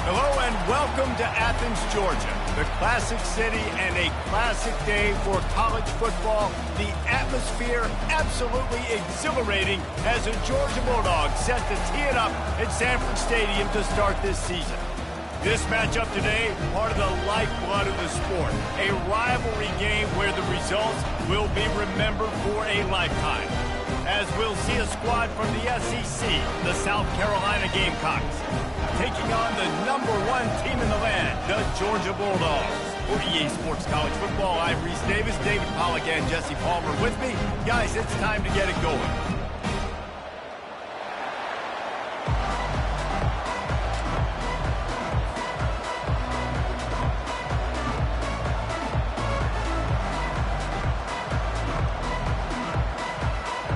Hello and welcome to Athens, Georgia, the classic city and a classic day for college football. The atmosphere absolutely exhilarating as the Georgia Bulldogs set to tee it up at Sanford Stadium to start this season. This matchup today, part of the lifeblood of the sport, a rivalry game where the results will be remembered for a lifetime. As we'll see a squad from the SEC, the South Carolina Gamecocks, taking on the #1 team in the land, the Georgia Bulldogs. For EA Sports College Football, I'm Reese Davis, David Pollack, and Jesse Palmer with me. Guys, it's time to get it going.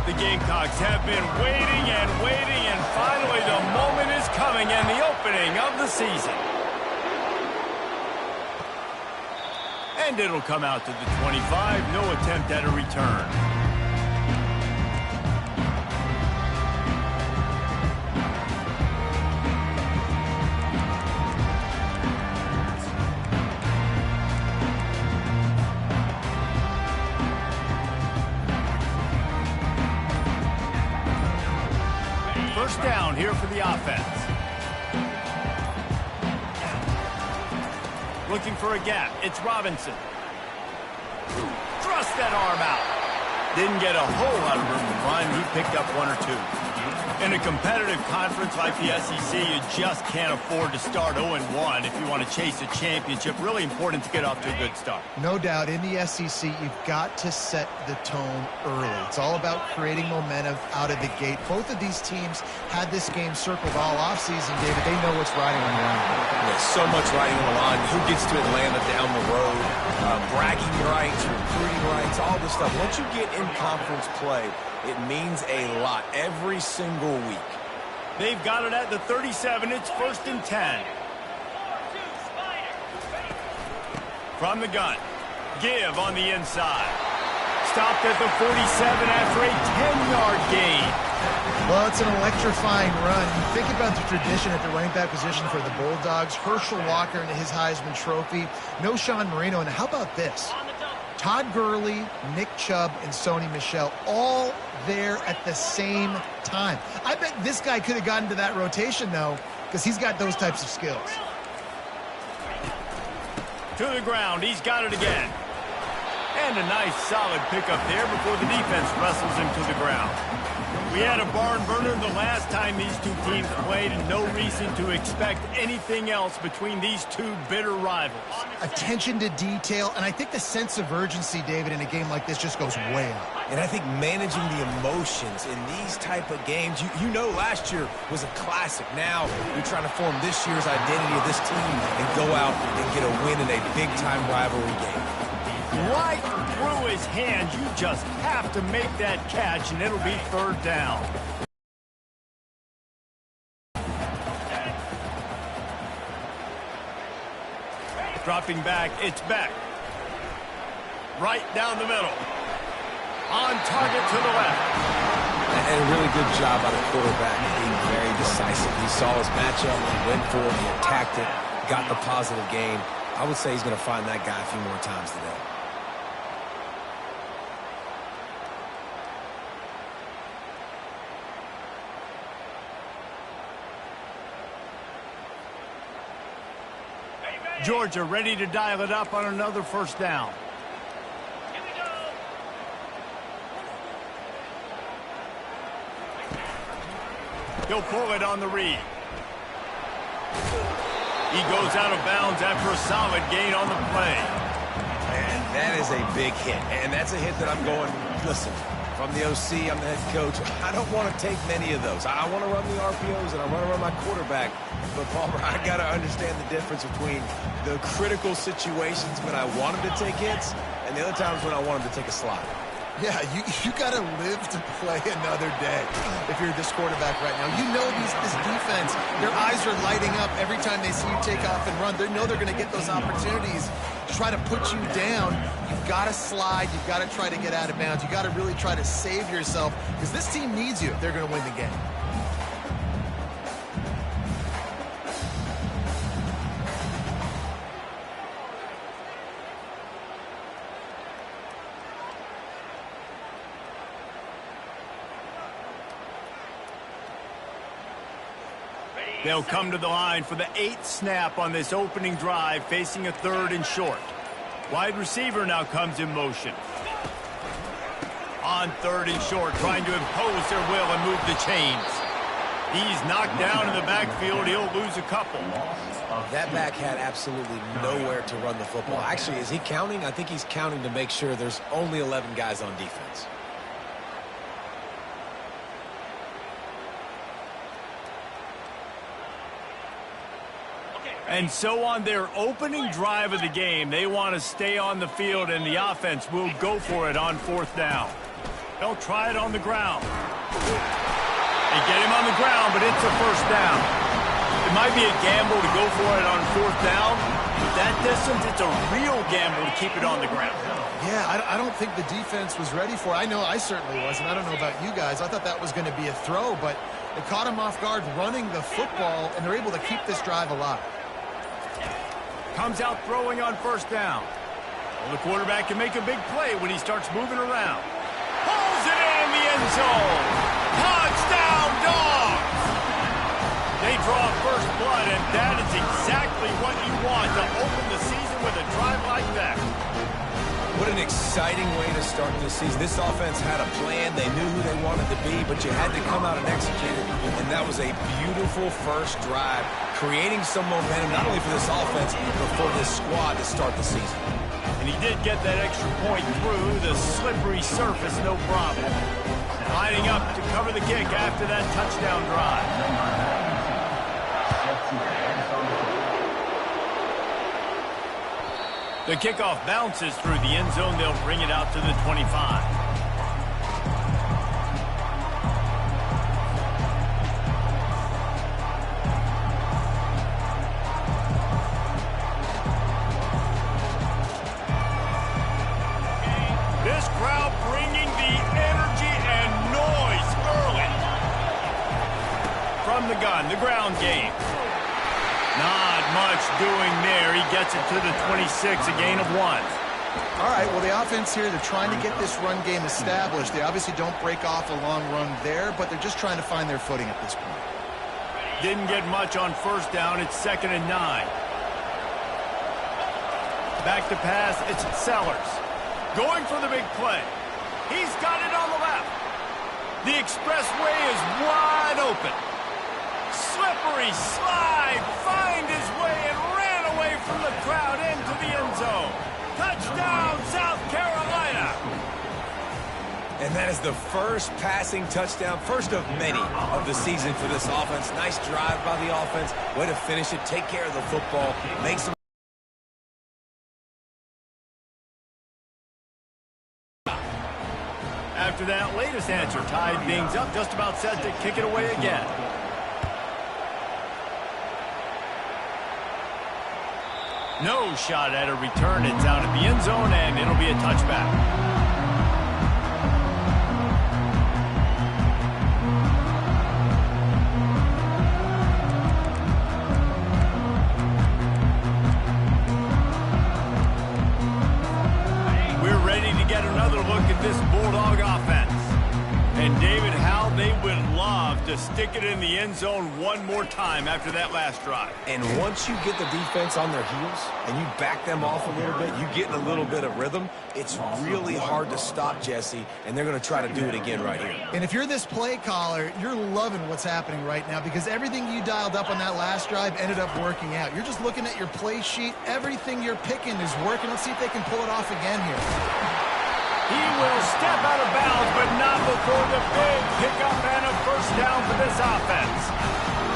The Gamecocks have been waiting and finally the moment is coming and the opening of the season. And it'll come out to the 25, no attempt at a return. First down here for the offense. Looking for a gap. It's Robinson. Thrust that arm out. Didn't get a whole lot of room to run. He picked up one or two. In a competitive conference like the SEC, you just can't afford to start 0-1 if you want to chase a championship. Really important to get off to a good start. No doubt, in the SEC, you've got to set the tone early. It's all about creating momentum out of the gate. Both of these teams had this game circled all offseason, David. They know what's riding on the line. Yeah, so much riding on the line. Who gets to Atlanta down the road? Bragging rights, recruiting rights, all this stuff. Once you get in conference play, it means a lot every single week. They've got it at the 37. It's 1st and 10. From the gun. Give on the inside. Stopped at the 47 after a 10-yard gain. Well, it's an electrifying run. You think about the tradition at the running back position for the Bulldogs. Herschel Walker and his Heisman Trophy. No Sean Marino. And how about this? Todd Gurley, Nick Chubb, and Sony Michel all there at the same time. I bet this guy could have gotten to that rotation, though, because he's got those types of skills. To the ground. He's got it again. And a nice solid pickup there before the defense wrestles him to the ground. We had a barn burner the last time these two teams played, and no reason to expect anything else between these two bitter rivals. Attention to detail, and I think the sense of urgency, David, in a game like this just goes way up. And I think managing the emotions in these type of games, you know last year was a classic. Now you're trying to form this year's identity of this team and go out and get a win in a big-time rivalry game. Right through his hands. You just have to make that catch, and it'll be 3rd down. Dropping back, it's Beck. Right down the middle. On target to the left. And a really good job by the quarterback being very decisive. He saw his matchup, he went for it, he attacked it, got the positive gain. I would say he's going to find that guy a few more times today. Georgia ready to dial it up on another 1st down. He'll pull it on the read. He goes out of bounds after a solid gain on the play. And that is a big hit. And that's a hit that I'm going, listen, from the OC, I'm the head coach. I don't want to take many of those. I want to run the RPOs, and I want to run my quarterback. But, Palmer, I got to understand the difference between the critical situations when I want him to take hits and the other times when I want him to take a slide. Yeah, you got to live to play another day if you're this quarterback right now. You know this defense, their eyes are lighting up every time they see you take off and run. They know they're going to get those opportunities to try to put you down. You've got to slide. You've got to try to get out of bounds. You've got to really try to save yourself because this team needs you if they're going to win the game. They'll come to the line for the 8th snap on this opening drive, facing a 3rd and short. Wide receiver now comes in motion. On 3rd and short, trying to impose their will and move the chains. He's knocked down in the backfield. He'll lose a couple. That back had absolutely nowhere to run the football. Actually, is he counting? I think he's counting to make sure there's only 11 guys on defense. And so on their opening drive of the game, they want to stay on the field, and the offense will go for it on 4th down. They'll try it on the ground. They get him on the ground, but it's a 1st down. It might be a gamble to go for it on 4th down, but that distance, it's a real gamble to keep it on the ground. Yeah, I don't think the defense was ready for it. I know I certainly wasn't. I don't know about you guys. I thought that was going to be a throw, but they caught him off guard running the football, and they're able to keep this drive alive. Comes out throwing on 1st down. Well, the quarterback can make a big play when he starts moving around. Pulls it in the end zone. Touchdown, Dogs! They draw first blood, and that is exactly what you want to open the season with a drive like that. What an exciting way to start this season. This offense had a plan. They knew who they wanted to be, but you had to come out and execute it. And that was a beautiful first drive, creating some momentum, not only for this offense, but for this squad to start the season. And he did get that extra point through the slippery surface, no problem. Lining up to cover the kick after that touchdown drive. The kickoff bounces through the end zone. They'll bring it out to the 25. This crowd bringing the energy and noise early. From the gun, the ground game. Not much doing there. He gets it to the 26, a gain of 1. All right, well, the offense here, they're trying to get this run game established. They obviously don't break off a long run there, but they're just trying to find their footing at this point. Didn't get much on 1st down. It's 2nd and 9. Back to pass. It's Sellers. Going for the big play. He's got it on the left. The expressway is wide open. Slippery slide, find his way and ran away from the crowd into the end zone. Touchdown, South Carolina. And that is the first passing touchdown, first of many of the season for this offense. Nice drive by the offense. Way to finish it, take care of the football, make some. After that latest answer, tied things up, just about set to kick it away again. No shot at a return. It's out of the end zone, and it'll be a touchback. We're ready to get another look at this Bulldog offense. And David, how they would love to stick it in the end zone one more time after that last drive. And once you get the defense on their heels and you back them off a little bit, you get in a little bit of rhythm, it's really hard to stop Jesse, and they're going to try to do it again right here. And if you're this play caller, you're loving what's happening right now because everything you dialed up on that last drive ended up working out. You're just looking at your play sheet. Everything you're picking is working. Let's see if they can pull it off again here. He will step out of bounds, but not before the big pickup and a first down for this offense.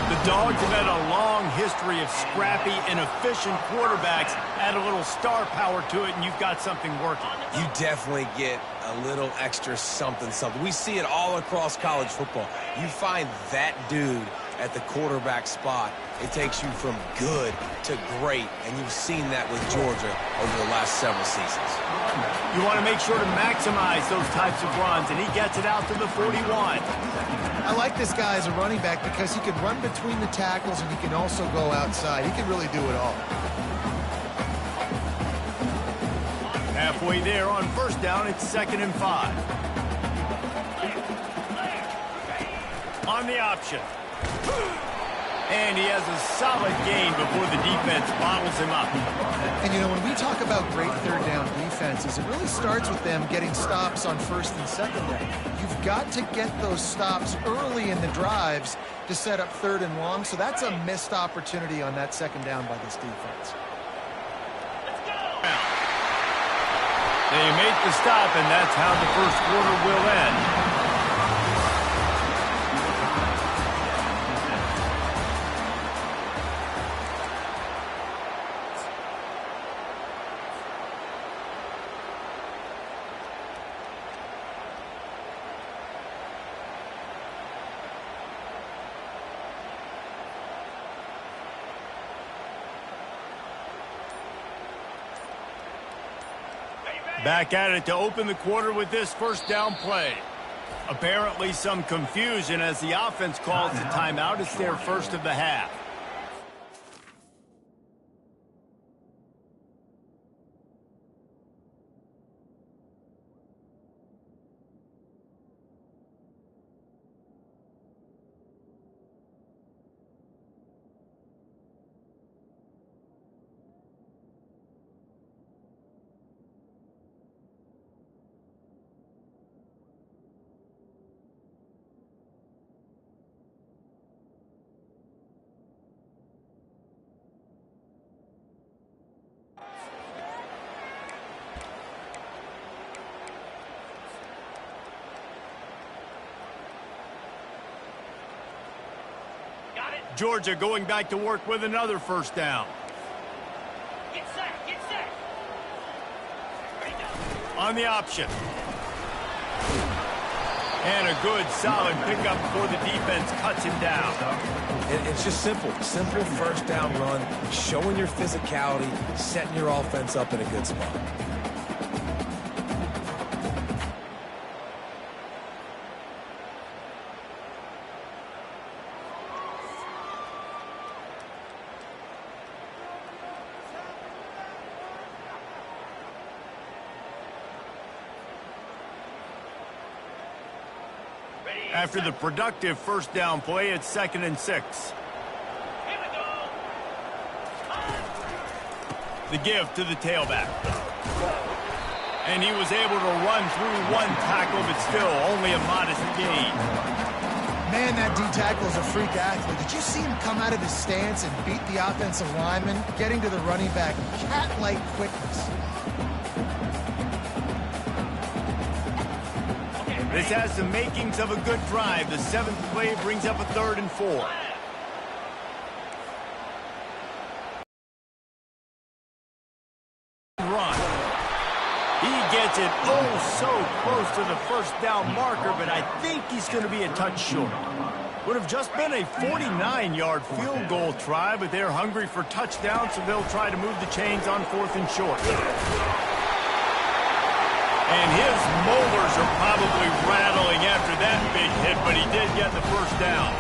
The Dogs have had a long history of scrappy and efficient quarterbacks. Add a little star power to it, and you've got something working. You definitely get a little extra something. We see it all across college football. You find that dude at the quarterback spot, it takes you from good to great, and you've seen that with Georgia over the last several seasons. You want to make sure to maximize those types of runs, and he gets it out to the 41. I like this guy as a running back because he can run between the tackles and he can also go outside. He can really do it all. Halfway there on first down, it's 2nd and 5. On the option. And he has a solid gain before the defense bottles him up. And, you know, when we talk about great third down defenses, it really starts with them getting stops on first and second down. You've got to get those stops early in the drives to set up third and long, so that's a missed opportunity on that second down by this defense. They make the stop, and that's how the first quarter will end. Back at it to open the quarter with this first down play. Apparently some confusion as the offense calls the timeout. It's their first of the half. Georgia going back to work with another first down. Get set, get set. On the option. And a good, solid pickup before the defense cuts him down. It's just simple. Simple first down run, showing your physicality, setting your offense up in a good spot. After the productive first down play, it's 2nd and 6. Here we go. The give to the tailback. And he was able to run through one tackle, but still only a modest gain. Man, that D-tackle is a freak athlete. Did you see him come out of his stance and beat the offensive lineman, getting to the running back? Cat-like quickness. This has the makings of a good drive. The 7th play brings up a 3rd and 4. Run. He gets it so close to the first down marker, but I think he's going to be a touch short. Would have just been a 49-yard field goal try, but they're hungry for touchdowns, so they'll try to move the chains on 4th and short. And his molars are probably rattling after that big hit, but he did get the first down.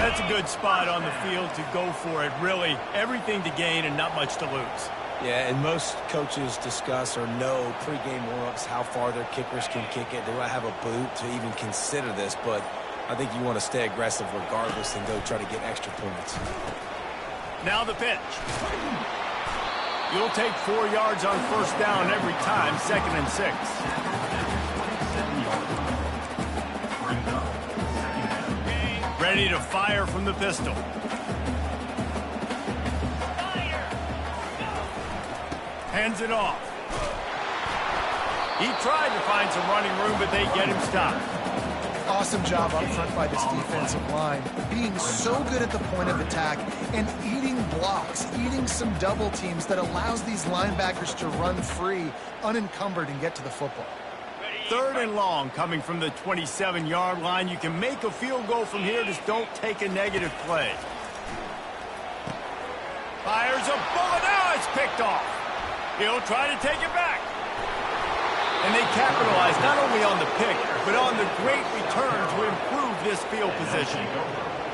That's a good spot on the field to go for it. Really, everything to gain and not much to lose. Yeah, and most coaches discuss or know pregame warm-ups how far their kickers can kick it. They might have a boot to even consider this, but I think you want to stay aggressive regardless and go try to get extra points. Now the pitch. You'll take 4 yards on first down every time, 2nd and 6. Ready to fire from the pistol. Hands it off. He tried to find some running room, but they get him stopped. Awesome job up front by this defensive line, being so good at the point of attack and eating blocks, eating some double teams that allows these linebackers to run free, unencumbered, and get to the football. 3rd and long coming from the 27-yard line. You can make a field goal from here, just don't take a negative play. Fires a bullet, now it's picked off. He'll try to take it back. And they capitalize not only on the pick, but on the great return to improve this field position.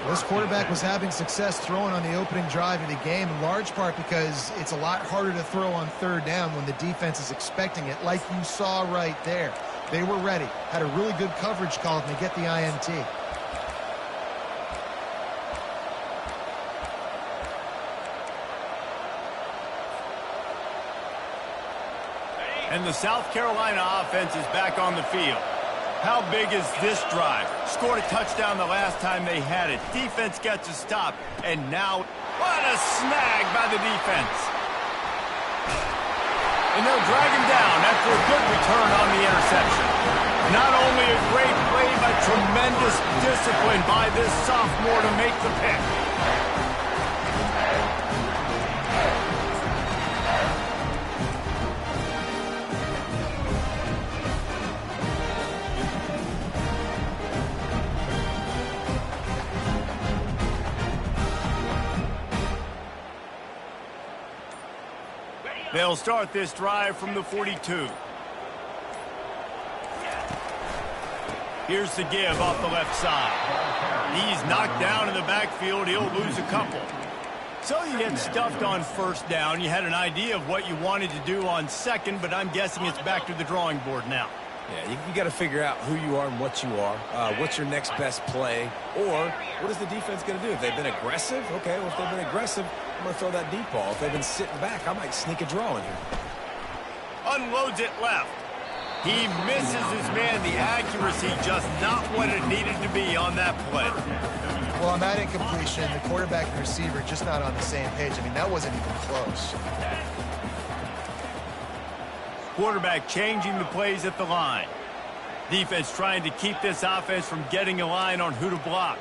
This quarterback was having success throwing on the opening drive of the game, in large part because it's a lot harder to throw on 3rd down when the defense is expecting it, like you saw right there. They were ready, had a really good coverage call, and they get the INT. And the South Carolina offense is back on the field. How big is this drive? Scored a touchdown the last time they had it. Defense gets a stop. And now, what a snag by the defense. And they'll drag him down after a good return on the interception. Not only a great play, but tremendous discipline by this sophomore to make the pick. They'll start this drive from the 42. Here's the give off the left side. He's knocked down in the backfield. He'll lose a couple. So you get stuffed on first down. You had an idea of what you wanted to do on second, but I'm guessing it's back to the drawing board now. Yeah, you got to figure out who you are and what you are. What's your next best play? Or what is the defense going to do? If they've been aggressive, okay, well, if they've been aggressive, I'm going to throw that deep ball. If they've been sitting back, I might sneak a draw in here. Unloads it left. He misses his man. The accuracy just not what it needed to be on that play. Well, on that incompletion, the quarterback and receiver just not on the same page. I mean, that wasn't even close. Quarterback changing the plays at the line. Defense trying to keep this offense from getting a line on who to block.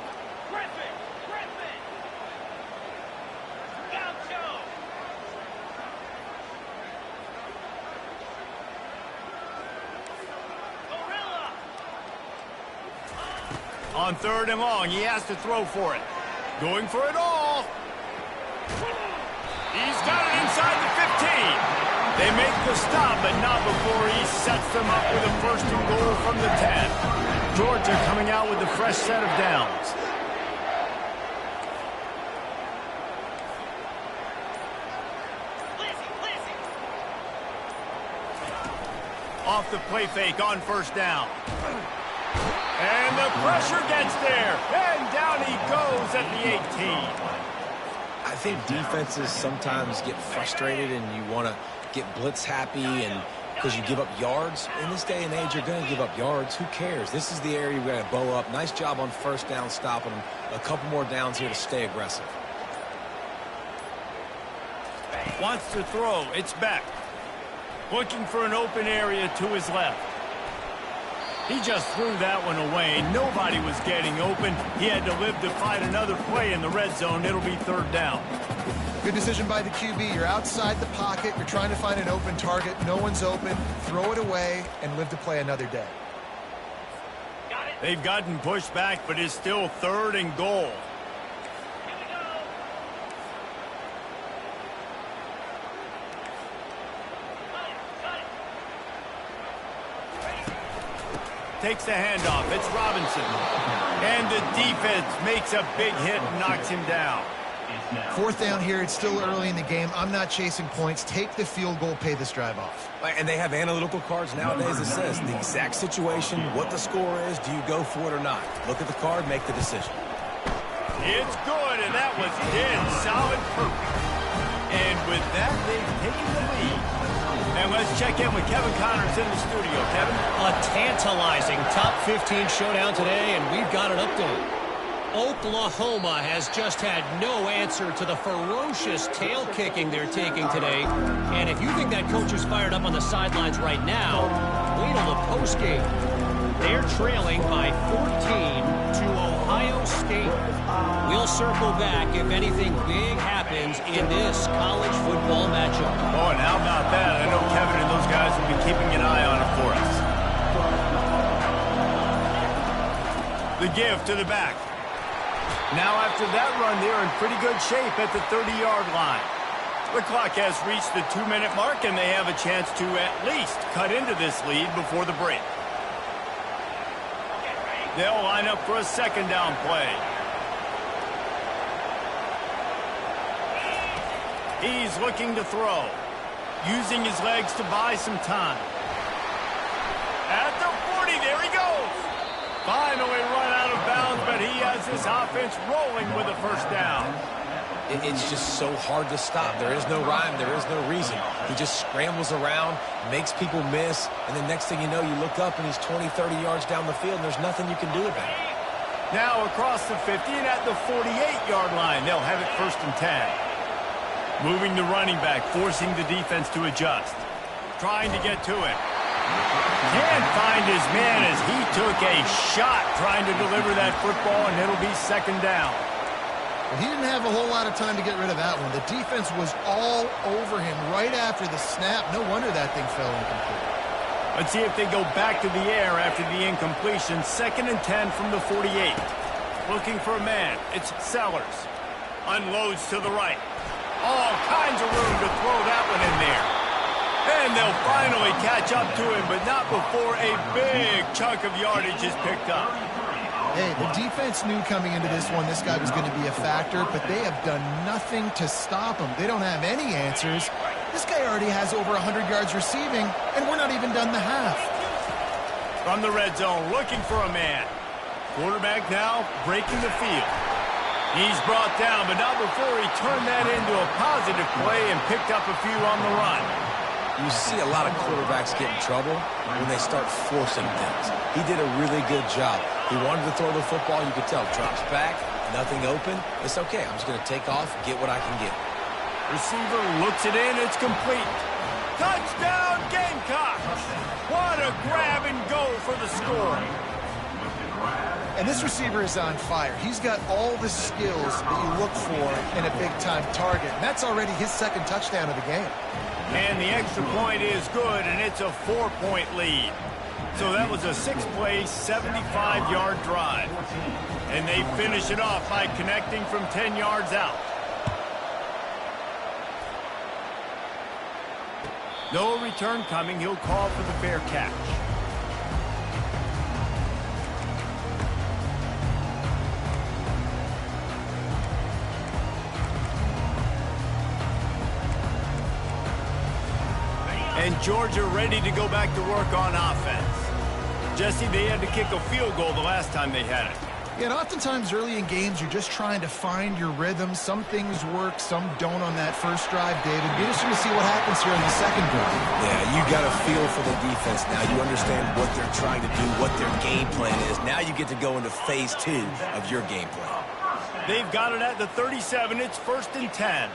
On third and long, he has to throw for it. Going for it all. He's got it inside the 15. They make the stop, but not before he sets them up with a first and goal from the 10. Georgia coming out with a fresh set of downs. Off the play fake on first down. And the pressure gets there. And down he goes at the 18. I think defenses sometimes get frustrated and you want to get blitz happy and because you give up yards. In this day and age, you're going to give up yards. Who cares? This is the area you're going to bow up. Nice job on first down stopping them. A couple more downs here to stay aggressive. Wants to throw. It's back. Looking for an open area to his left. He just threw that one away. Nobody was getting open. He had to live to find another play in the red zone. It'll be third down. Good decision by the QB. You're outside the pocket. You're trying to find an open target. No one's open. Throw it away and live to play another day. They've gotten pushed back, but it's still third and goal. Takes the handoff. It's Robinson. And the defense makes a big hit and knocks him down. Fourth down here. It's still early in the game. I'm not chasing points. Take the field goal. Pay this drive off. And they have analytical cards nowadays that says the exact situation, what the score is, do you go for it or not? Look at the card, make the decision. It's good, and that was dead solid perfect. And with that, they've taken the lead. And let's check in with Kevin Connors in the studio. Kevin? A tantalizing top 15 showdown today, and we've got an update. Oklahoma has just had no answer to the ferocious tail kicking they're taking today. And if you think that coach is fired up on the sidelines right now, wait till the postgame. They're trailing by 14 to Ohio State. We'll circle back if anything big happens in this college football matchup. Oh, and how about that? I know Kevin and those guys will be keeping an eye on it for us. The give to the back. Now after that run, they're in pretty good shape at the 30-yard line. The clock has reached the 2-minute mark, and they have a chance to at least cut into this lead before the break. They'll line up for a second down play. He's looking to throw, using his legs to buy some time. At the 40, there he goes. Finally run out of bounds, but he has his offense rolling with a first down. it's just so hard to stop. There is no rhyme. There is no reason. He just scrambles around, makes people miss, and the next thing you know, you look up and he's 20, 30 yards down the field, and there's nothing you can do about it. Now across the 50 and at the 48-yard line, they'll have it 1st and 10. Moving the running back, forcing the defense to adjust. Trying to get to it. Can't find his man as he took a shot trying to deliver that football, and it'll be 2nd down. Well, he didn't have a whole lot of time to get rid of that one. The defense was all over him right after the snap. No wonder that thing fell incomplete. Let's see if they go back to the air after the incompletion. 2nd and 10 from the 48. Looking for a man. It's Sellers. Unloads to the right. All kinds of room to throw that one in there. And they'll finally catch up to him, but not before a big chunk of yardage is picked up. Hey, the defense knew coming into this one this guy was going to be a factor, but they have done nothing to stop him. They don't have any answers. This guy already has over 100 yards receiving, and we're not even done the half. From the red zone, looking for a man. Quarterback now breaking the field. He's brought down, but not before he turned that into a positive play and picked up a few on the run. You see a lot of quarterbacks get in trouble when they start forcing things. He did a really good job. He wanted to throw the football. You could tell. Drops back, nothing open. It's okay. I'm just going to take off, get what I can get. Receiver looks it in. It's complete. Touchdown, Gamecocks! What a grab and go for the score. And this receiver is on fire. He's got all the skills that you look for in a big-time target. And that's already his 2nd touchdown of the game. And the extra point is good, and it's a 4-point lead. So that was a 6-play, 75-yard drive. And they finish it off by connecting from 10 yards out. No return coming. He'll call for the fair catch. And Georgia ready to go back to work on offense. Jesse, they had to kick a field goal the last time they had it. Yeah, and oftentimes early in games, you're just trying to find your rhythm. Some things work, some don't on that first drive, David. Be interesting to see what happens here in the 2nd drive. Yeah, you got a feel for the defense now. You understand what they're trying to do, what their game plan is. Now you get to go into phase 2 of your game plan. They've got it at the 37. It's 1st and 10.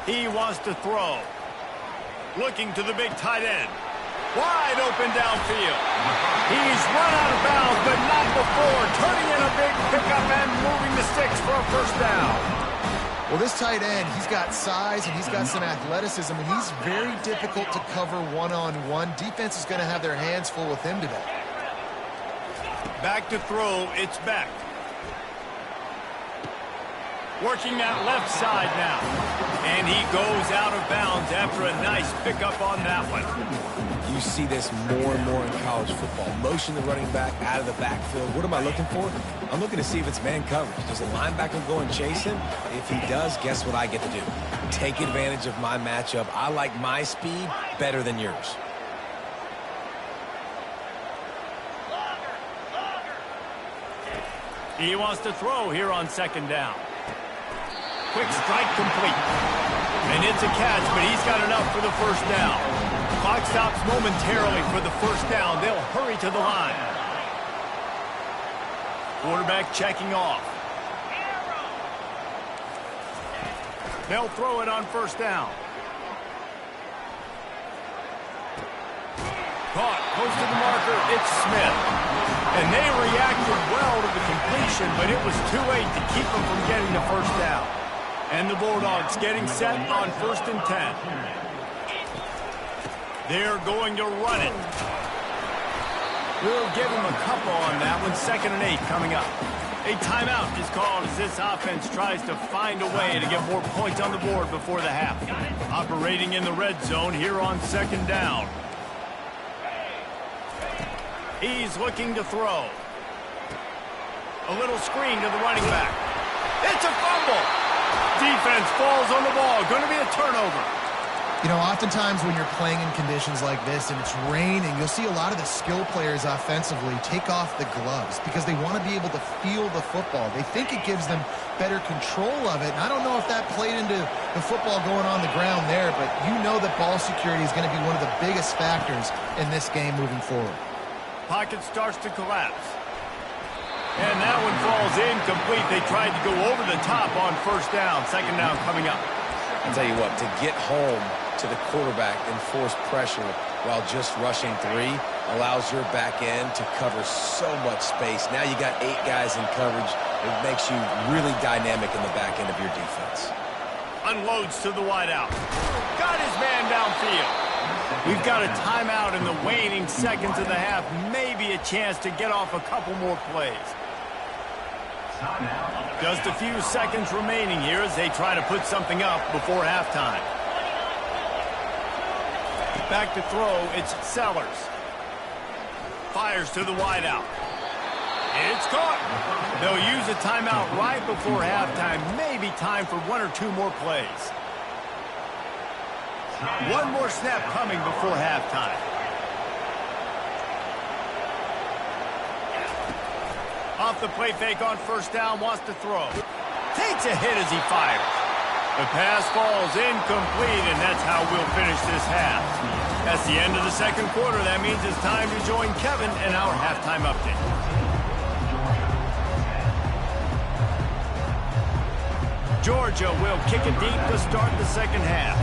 He wants to throw. Looking to the big tight end. Wide open downfield. He's run out of bounds, but not before. Turning in a big pickup and moving the sticks for a 1st down. Well, this tight end, he's got size and he's got some athleticism, and he's very difficult to cover one-on-one. Defense is going to have their hands full with him today. Back to throw. It's Beck. Working that left side now. And he goes out of bounds after a nice pickup on that one. You see this more and more in college football. Motion the running back out of the backfield. What am I looking for? I'm looking to see if it's man coverage. Does the linebacker go and chase him? If he does, guess what I get to do? Take advantage of my matchup. I like my speed better than yours. He wants to throw here on 2nd down. Quick strike complete. And it's a catch, but he's got enough for the 1st down. Clock stops momentarily for the 1st down. They'll hurry to the line. Quarterback checking off. They'll throw it on 1st down. Caught, close to the marker, it's Smith. And they reacted well to the completion, but it was too late to keep them from getting the 1st down. And the Bulldogs getting set on 1st and 10. They're going to run it. We'll give him a couple on that one. 2nd and 8 coming up. A timeout is called as this offense tries to find a way to get more points on the board before the half. Operating in the red zone here on 2nd down. He's looking to throw. A little screen to the running back. It's a fumble. Defense falls on the ball. Going to be a turnover. You know, oftentimes when you're playing in conditions like this and it's raining, you'll see a lot of the skill players offensively take off the gloves because they want to be able to feel the football. They think it gives them better control of it. And I don't know if that played into the football going on the ground there, but you know that ball security is going to be one of the biggest factors in this game moving forward. Pocket starts to collapse. And that one falls incomplete. They tried to go over the top on first down. Second down coming up. I'll tell you what, to get home to the quarterback and force pressure while just rushing 3 allows your back end to cover so much space. Now you got 8 guys in coverage. It makes you really dynamic in the back end of your defense. Unloads to the wideout. Got his man downfield. We've got a timeout in the waning seconds of the half. Maybe a chance to get off a couple more plays. Just a few seconds remaining here as they try to put something up before halftime. Back to throw, it's Sellers. Fires to the wideout. It's caught. They'll use a timeout right before halftime. Maybe time for 1 or 2 more plays. One more snap coming before halftime. Off the play fake on first down, wants to throw. Takes a hit as he fires. The pass falls incomplete, and that's how we'll finish this half. That's the end of the second quarter. That means it's time to join Kevin in our halftime update. Georgia will kick it deep to start the second half.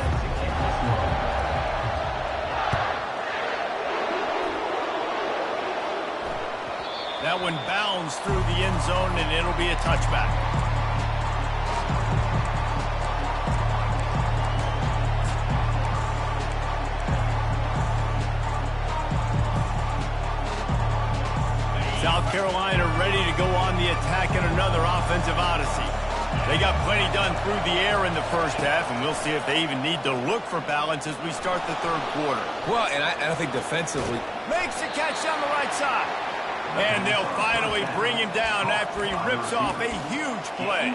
That one bounds through the end zone, and it'll be a touchback. South Carolina ready to go on the attack in another offensive odyssey. They got plenty done through the air in the first half, and we'll see if they even need to look for balance as we start the third quarter. Well, and I think defensively. Makes the catch down the right side. And they'll finally bring him down after he rips off a huge play.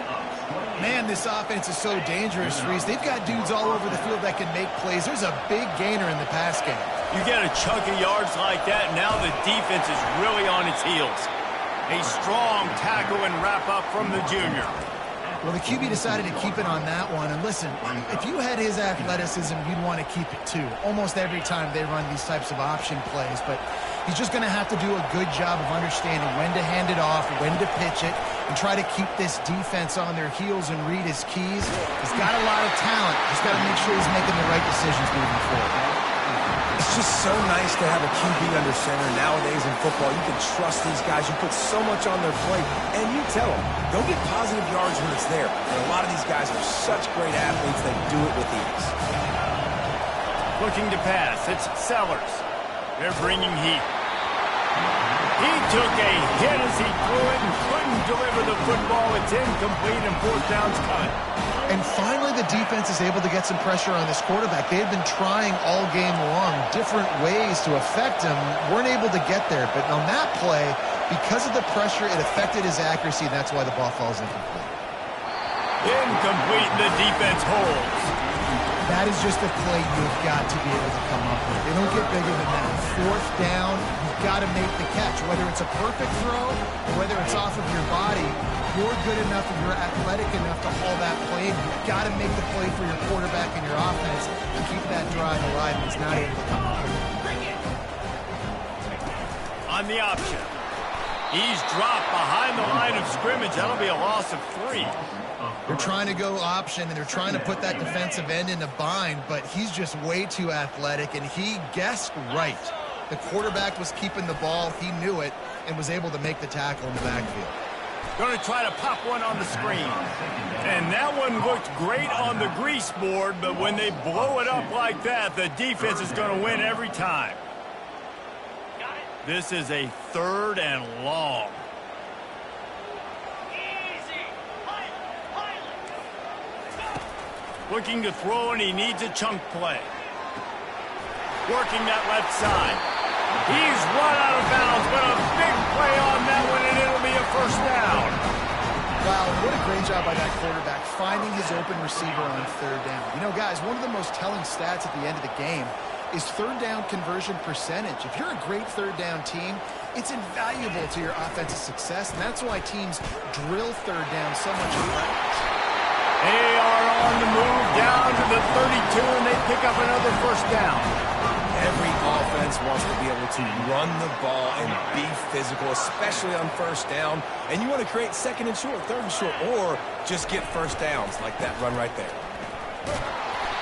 Man, this offense is so dangerous, Reese. They've got dudes all over the field that can make plays. There's a big gainer in the pass game. You get a chunk of yards like that, now the defense is really on its heels. A strong tackle and wrap-up from the junior. Well, the QB decided to keep it on that one. And listen, if you had his athleticism, you'd want to keep it too. Almost every time they run these types of option plays. But he's just going to have to do a good job of understanding when to hand it off, when to pitch it, and try to keep this defense on their heels and read his keys. He's got a lot of talent. He's got to make sure he's making the right decisions moving forward. It's just so nice to have a QB under center nowadays in football. You can trust these guys. You put so much on their plate, and you tell them, go get positive yards when it's there. And a lot of these guys are such great athletes, they do it with ease. Looking to pass, it's Sellers. They're bringing heat. He took a hit as he threw it and couldn't deliver the football. It's incomplete and fourth down's coming. And finally, the defense is able to get some pressure on this quarterback. They had been trying all game long different ways to affect him. Weren't able to get there. But on that play, because of the pressure, it affected his accuracy, and that's why the ball falls incomplete. Incomplete, the defense holds. That is just a play you've got to be able to come up with. They don't get bigger than that. Fourth down, you've got to make the catch. Whether it's a perfect throw or whether it's off of your body, you're good enough and you're athletic enough to haul that play in. You've got to make the play for your quarterback and your offense to keep that drive alive, and he's not able to come up with it. On the option. He's dropped behind the line of scrimmage. That'll be a loss of 3. They're trying to go option, and they're trying to put that defensive end in a bind, but he's just way too athletic, and he guessed right. The quarterback was keeping the ball. He knew it and was able to make the tackle in the backfield. Going to try to pop one on the screen. And that one looked great on the grease board, but when they blow it up like that, the defense is going to win every time. This is a 3rd and long. Looking to throw, and he needs a chunk play. Working that left side. He's run out of bounds, but a big play on that one, and it'll be a first down. Wow, what a great job by that quarterback, finding his open receiver on third down. You know, guys, one of the most telling stats at the end of the game is third down conversion percentage. If you're a great third down team, it's invaluable to your offensive success, and that's why teams drill third down so much in practice. They are on the move down to the 32, and they pick up another first down. Every offense wants to be able to run the ball and be physical, especially on first down. And you want to create second and short, third and short, or just get first downs like that run right there.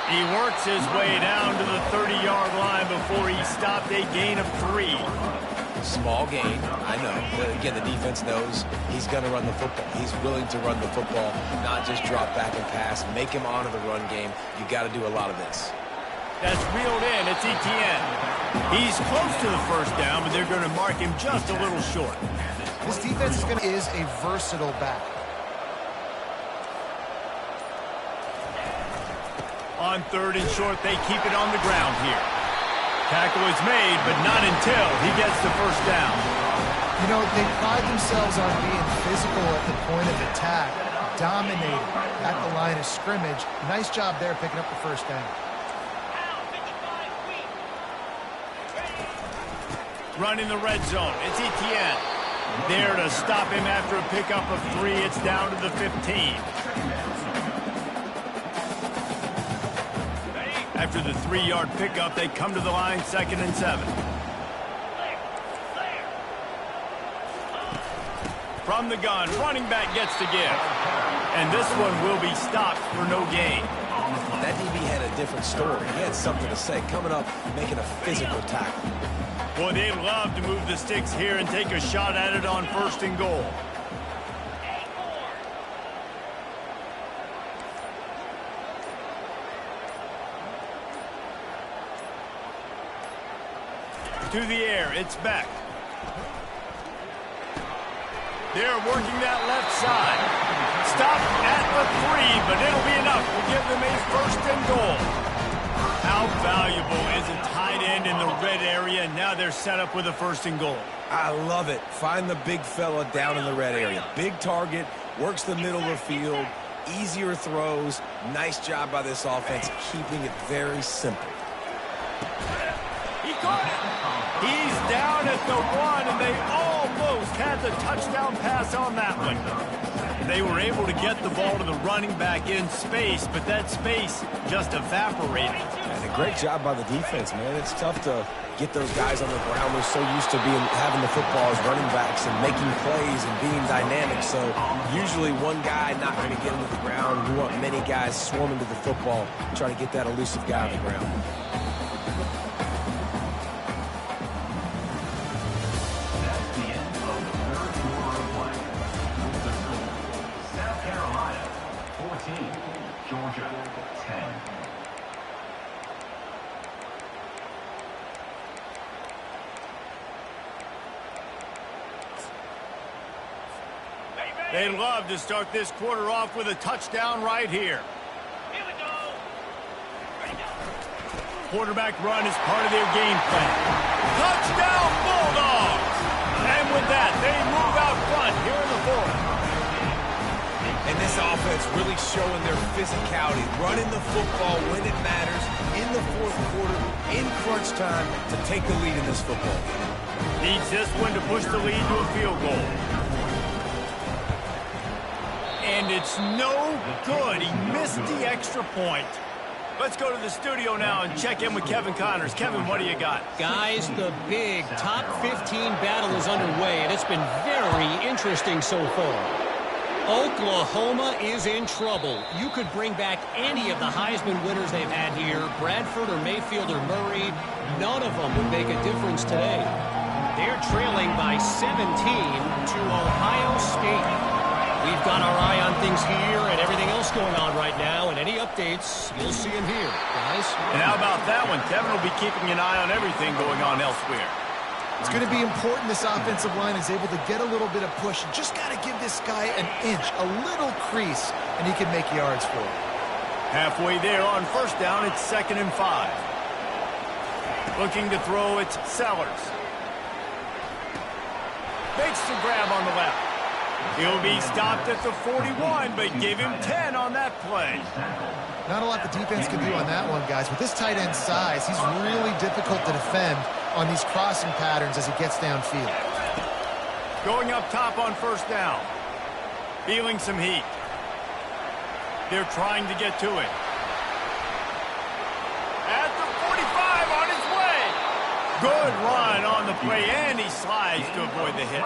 He works his way down to the 30-yard line before he stopped, a gain of 3. Small gain, I know. But again, the defense knows he's going to run the football. He's willing to run the football, not just drop back and pass, make him honor the run game. You got to do a lot of this. That's reeled in. It's Etienne. He's close to the first down, but they're going to mark him just a little short. This defense is a versatile back. On third and short, they keep it on the ground here. Tackle is made, but not until he gets the first down. You know, they pride themselves on being physical at the point of attack, dominating at the line of scrimmage. Nice job there picking up the first down. Running the red zone. It's Etienne. There to stop him after a pickup of 3. It's down to the 15. After the 3-yard pickup, they come to the line, 2nd and 7. From the gun, running back gets to give. And this one will be stopped for no gain. That DB had a different story. He had something to say, coming up, making a physical tackle. Boy, they love to move the sticks here and take a shot at it on 1st and goal. To the air, it's Beck. They're working that left side. Stop at the 3, but it'll be enough to give them a 1st and goal. How valuable is a tight end in the red area? Now they're set up with a 1st and goal. I love it. Find the big fella down in the red area. Big target, works the middle of the field, easier throws. Nice job by this offense, keeping it very simple. He caught it. He's down at the 1, and they almost had the touchdown pass on that one. They were able to get the ball to the running back in space, but that space just evaporated. And a great job by the defense, man. It's tough to get those guys on the ground. They're so used to having the football as running backs and making plays and being dynamic. So usually one guy not going to get into the ground. You want many guys swarming to the football, trying to get that elusive guy on the ground. Georgia 10. They'd love to start this quarter off with a touchdown right here. Here we go. Quarterback run is part of their game plan. Touchdown Bulldogs! And with that, they move out front here in the 4th. And this offense really showing their physicality, running the football when it matters, in the 4th quarter, in crunch time, to take the lead in this football game. Needs this one to push the lead to a field goal. And it's no good. He missed the extra point. Let's go to the studio now and check in with Kevin Connors. Kevin, what do you got? Guys, the big top 15 battle is underway, and it's been very interesting so far. Oklahoma is in trouble. You could bring back any of the Heisman winners they've had here, Bradford or Mayfield or Murray. None of them would make a difference today. They're trailing by 17 to Ohio State. We've got our eye on things here and everything else going on right now, and any updates, you'll see them here, guys. And how about that one? Kevin will be keeping an eye on everything going on elsewhere. It's going to be important this offensive line is able to get a little bit of push. You just got to give this guy an inch, a little crease, and he can make yards for it. Halfway there on 1st down, it's 2nd and 5. Looking to throw, it's Sellers. Makes the grab on the left. He'll be stopped at the 41, but give him 10 on that play. Not a lot the defense can do on that one, guys. With this tight end size, he's really difficult to defend on these crossing patterns as he gets downfield. Going up top on first down. Feeling some heat. They're trying to get to it. At the 45 on his way. Good run on the play, and he slides to avoid the hit.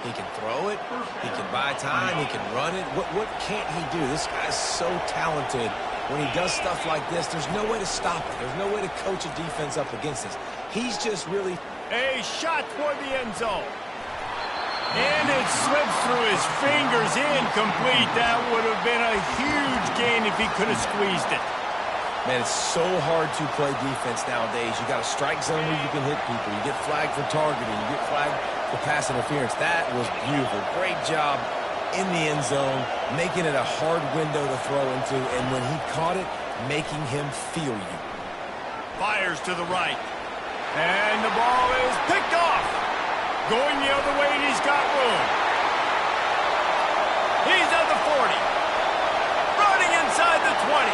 He can throw it. He can buy time. He can run it. What can't he do? This guy's so talented. When he does stuff like this, there's no way to stop it. There's no way to coach a defense up against this. He's just really... A shot toward the end zone. And it slips through his fingers, incomplete. That would have been a huge gain if he could have squeezed it. Man, it's so hard to play defense nowadays. You got a strike zone where you can hit people. You get flagged for targeting. You get flagged for pass interference. That was beautiful. Great job in the end zone, making it a hard window to throw into, and when he caught it, making him feel you. Fires to the right. And the ball is picked off. Going the other way, and he's got room. He's at the 40. Running inside the 20.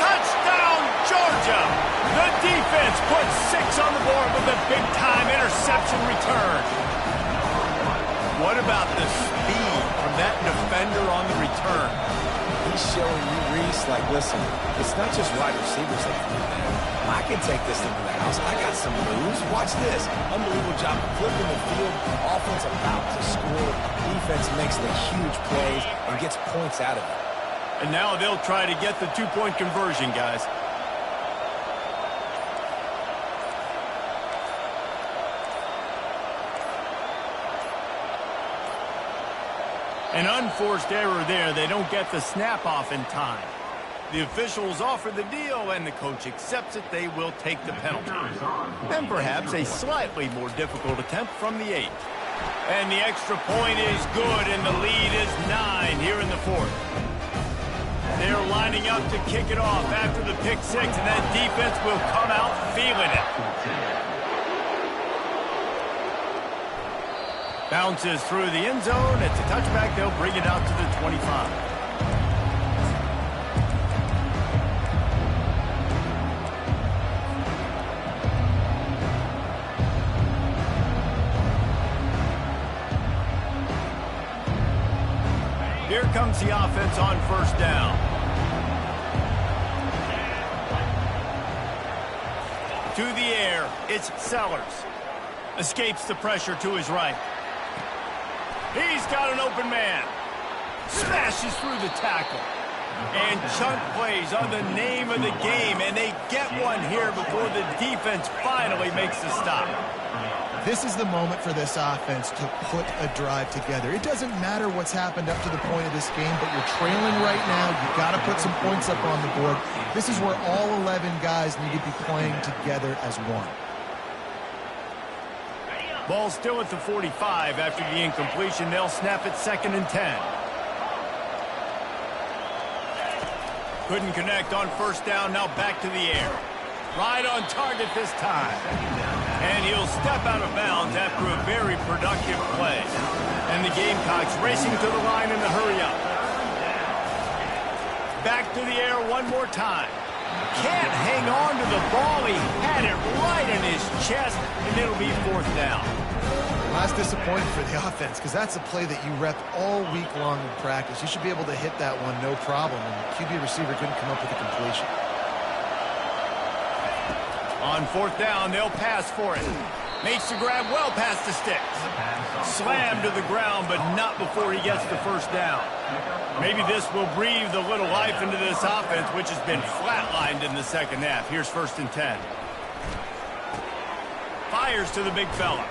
Touchdown, Georgia! The defense puts 6 on the board with a big-time interception return. What about the speed from that defender on the return? He's showing you, Reese, like, listen, it's not just wide receivers that can do that. I can take this thing to the house. I got some moves. Watch this. Unbelievable job flipping the field. Offense about to score. Defense makes the huge plays and gets points out of it. And now they'll try to get the 2-point conversion, guys. An unforced error there. They don't get the snap off in time. The officials offer the deal, and the coach accepts it. They will take the penalty. And perhaps a slightly more difficult attempt from the 8. And the extra point is good, and the lead is 9 here in the 4th. They're lining up to kick it off after the pick 6, and that defense will come out feeling it. Bounces through the end zone. It's a touchback. They'll bring it out to the 25. Here comes the offense on first down. To the air, it's Sellers. Escapes the pressure to his right. He's got an open man. Smashes through the tackle. And chunk plays on the name of the game, and they get one here before the defense finally makes the stop. This is the moment for this offense to put a drive together. It doesn't matter what's happened up to the point of this game, but you're trailing right now. You've got to put some points up on the board. This is where all 11 guys need to be playing together as one. Ball still at the 45 after the incompletion. They'll snap it 2nd and 10. Couldn't connect on first down. Now back to the air. Right on target this time. And he'll step out of bounds after a very productive play. And the Gamecocks racing to the line in the hurry-up. Back to the air one more time. Can't hang on to the ball. He had it right in his chest, and it'll be 4th down. Well, that's disappointing for the offense because that's a play that you rep all week long in practice. You should be able to hit that one no problem, and the QB receiver couldn't come up with a completion. On 4th down, they'll pass for it. Makes the grab well past the sticks. Slammed to the ground, but not before he gets the first down. Maybe this will breathe a little life into this offense, which has been flatlined in the second half. Here's 1st and 10. Fires to the big fella.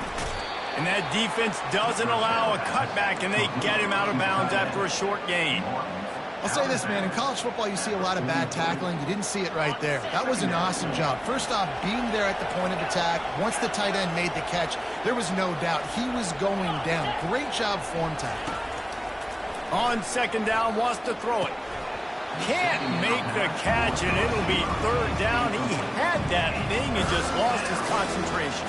And that defense doesn't allow a cutback, and they get him out of bounds after a short gain. I'll say this, man. In college football, you see a lot of bad tackling. You didn't see it right there. That was an awesome job. First off, being there at the point of attack. Once the tight end made the catch, there was no doubt he was going down. Great job form tackle. On 2nd down, wants to throw it. Can't make the catch, and it'll be 3rd down. He had that thing and just lost his concentration.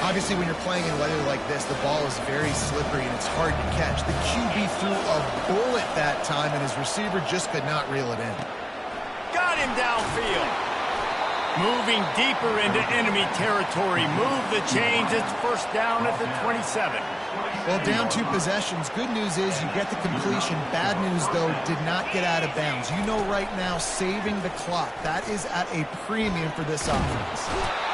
Obviously, when you're playing in weather like this, the ball is very slippery and it's hard to catch. The QB threw a bullet that time, and his receiver just could not reel it in. Got him downfield. Moving deeper into enemy territory. Move the chains. It's first down at the 27. Well, down 2 possessions. Good news is you get the completion. Bad news, though, did not get out of bounds. You know right now, saving the clock. That is at a premium for this offense.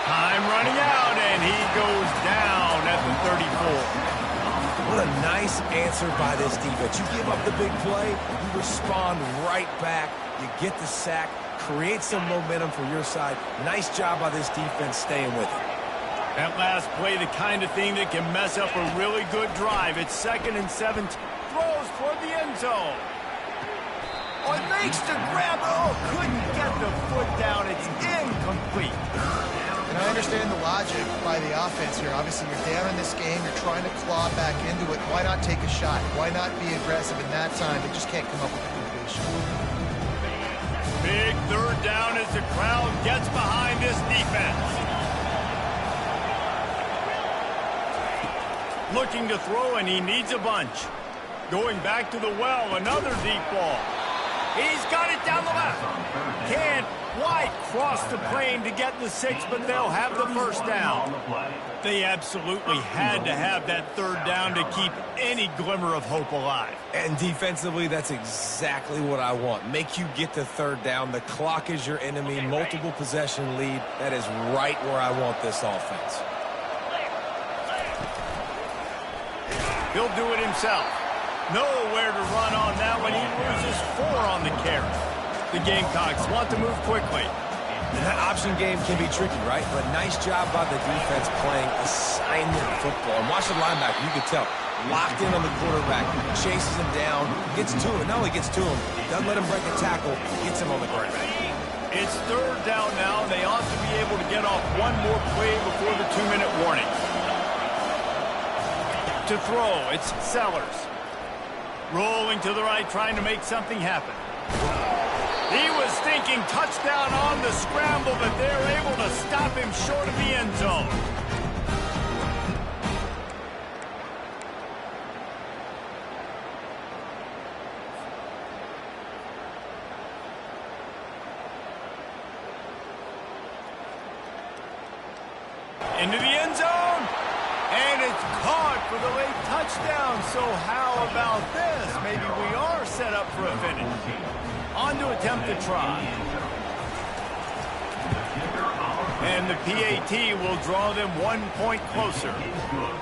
Time running out, and he goes down at the 34. What a nice answer by this defense. You give up the big play, you respond right back, you get the sack, create some momentum for your side. Nice job by this defense staying with it. That last play, the kind of thing that can mess up a really good drive. It's 2nd and 7. Throws toward the end zone. Oh, it makes the grab. Oh, couldn't get the foot down. It's incomplete. And I understand the logic by the offense here. Obviously, you're down in this game. You're trying to claw back into it. Why not take a shot? Why not be aggressive in that time? They just can't come up with a completion. Big 3rd down as the crowd gets behind this defense. Looking to throw, and he needs a bunch. Going back to the well, another deep ball. He's got it down the left. Can't quite cross the plane to get the 6, but they'll have the first down. They absolutely had to have that 3rd down to keep any glimmer of hope alive. And defensively, that's exactly what I want. Make you get the 3rd down. The clock is your enemy. Multiple possession lead. That is right where I want this offense. He'll do it himself. Nowhere to run on that one. He loses 4 on the carry. The Gamecocks want to move quickly. That option game can be tricky, right? But nice job by the defense playing assignment football. And watch the linebacker. You can tell. Locked in on the quarterback. Chases him down. Gets to him. Not only gets to him, doesn't let him break a tackle. Gets him on the ground. It's 3rd down now. They ought to be able to get off one more play before the 2-minute warning. To throw, it's Sellers. Rolling to the right, trying to make something happen. He was thinking touchdown on the scramble, but they're able to stop him short of the end zone. Into the end zone. And it's caught for the late touchdown. So how about this? Maybe we are set up for a finish. On to attempt the try. And the PAT will draw them 1 point closer.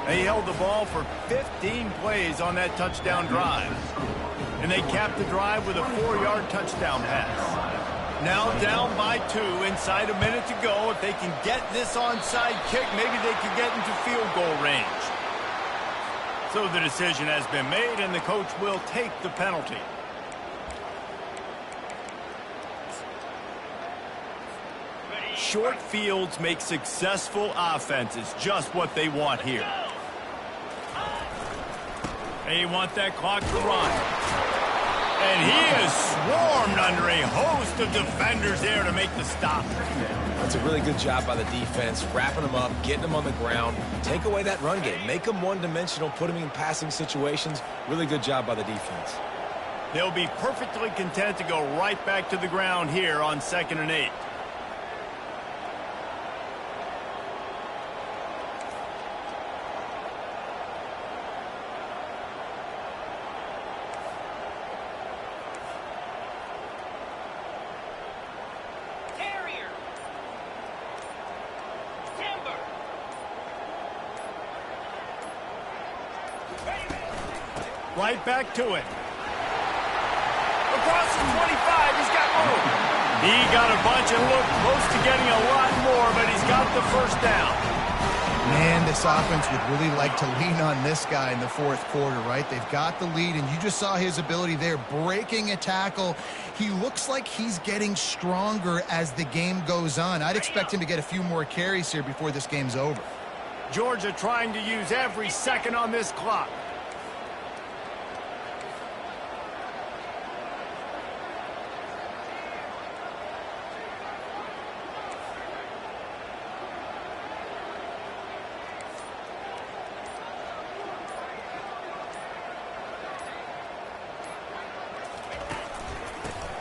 They held the ball for 15 plays on that touchdown drive. And they capped the drive with a 4-yard touchdown pass. Now down by 2, inside a minute to go. If they can get this onside kick, maybe they can get into field goal range. So the decision has been made, and the coach will take the penalty. Short fields make successful offenses just what they want here. They want that clock to run. And he is swarmed under a host of defenders there to make the stop. That's a really good job by the defense, wrapping them up, getting them on the ground. Take away that run game. Make them one-dimensional, put them in passing situations. Really good job by the defense. They'll be perfectly content to go right back to the ground here on 2nd and 8. Right back to it. Across the 25, he's got room. He got a bunch and looked close to getting a lot more, but he's got the first down. Man, this offense would really like to lean on this guy in the 4th quarter, right? They've got the lead, and you just saw his ability there, breaking a tackle. He looks like he's getting stronger as the game goes on. I'd expect him to get a few more carries here before this game's over. Georgia trying to use every second on this clock.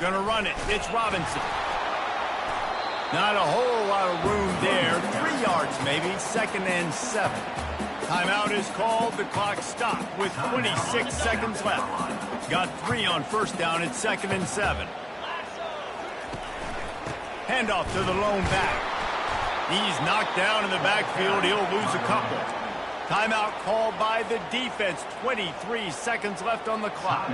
Gonna run it. It's Robinson. Not a whole lot of room there. 3 yards maybe. 2nd and 7. Timeout is called. The clock stopped with 26 seconds left. Got 3 on first down. It's 2nd and 7. Handoff to the lone back. He's knocked down in the backfield. He'll lose a couple. Timeout called by the defense. 23 seconds left on the clock.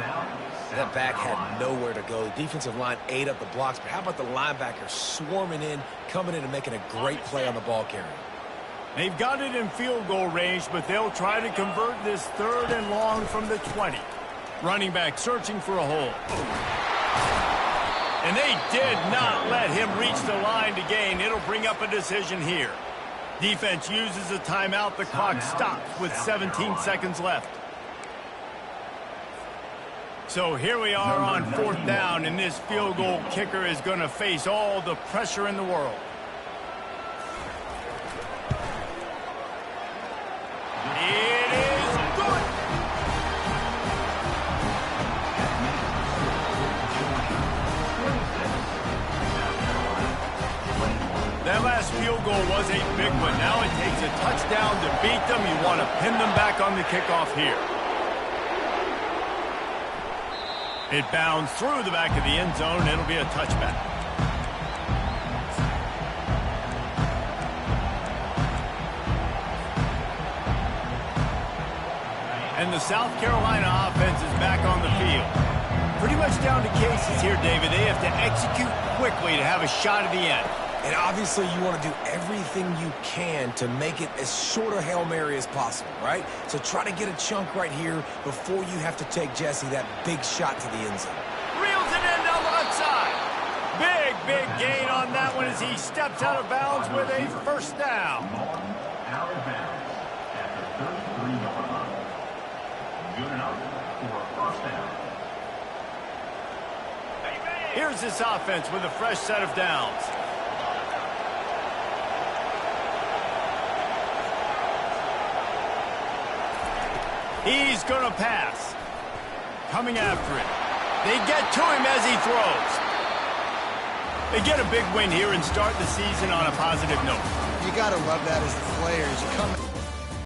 That back had nowhere to go. The defensive line ate up the blocks, but how about the linebacker swarming in, coming in and making a great play on the ball carrier? They've got it in field goal range, but they'll try to convert this 3rd and long from the 20. Running back searching for a hole. And they did not let him reach the line to gain. It'll bring up a decision here. Defense uses a timeout. The clock stops with 17 seconds left. So here we are on 4th down, and this field goal kicker is going to face all the pressure in the world. It is good. That last field goal was a big one. Now it takes a touchdown to beat them. You want to pin them back on the kickoff here. It bounds through the back of the end zone. It'll be a touchback. And the South Carolina offense is back on the field. Pretty much down to cases here, David. They have to execute quickly to have a shot at the end. And obviously you want to do everything you can to make it as short a Hail Mary as possible, right? So try to get a chunk right here before you have to take Jesse that big shot to the end zone. Reels it in down the left side. Big gain on that one as he steps out of bounds with a first down. Out of bounds at the 33-yard line. Good enough for a first down. Here's this offense with a fresh set of downs. He's going to pass. Coming after it. They get to him as he throws. They get a big win here and start the season on a positive note. You got to love that as the players. You come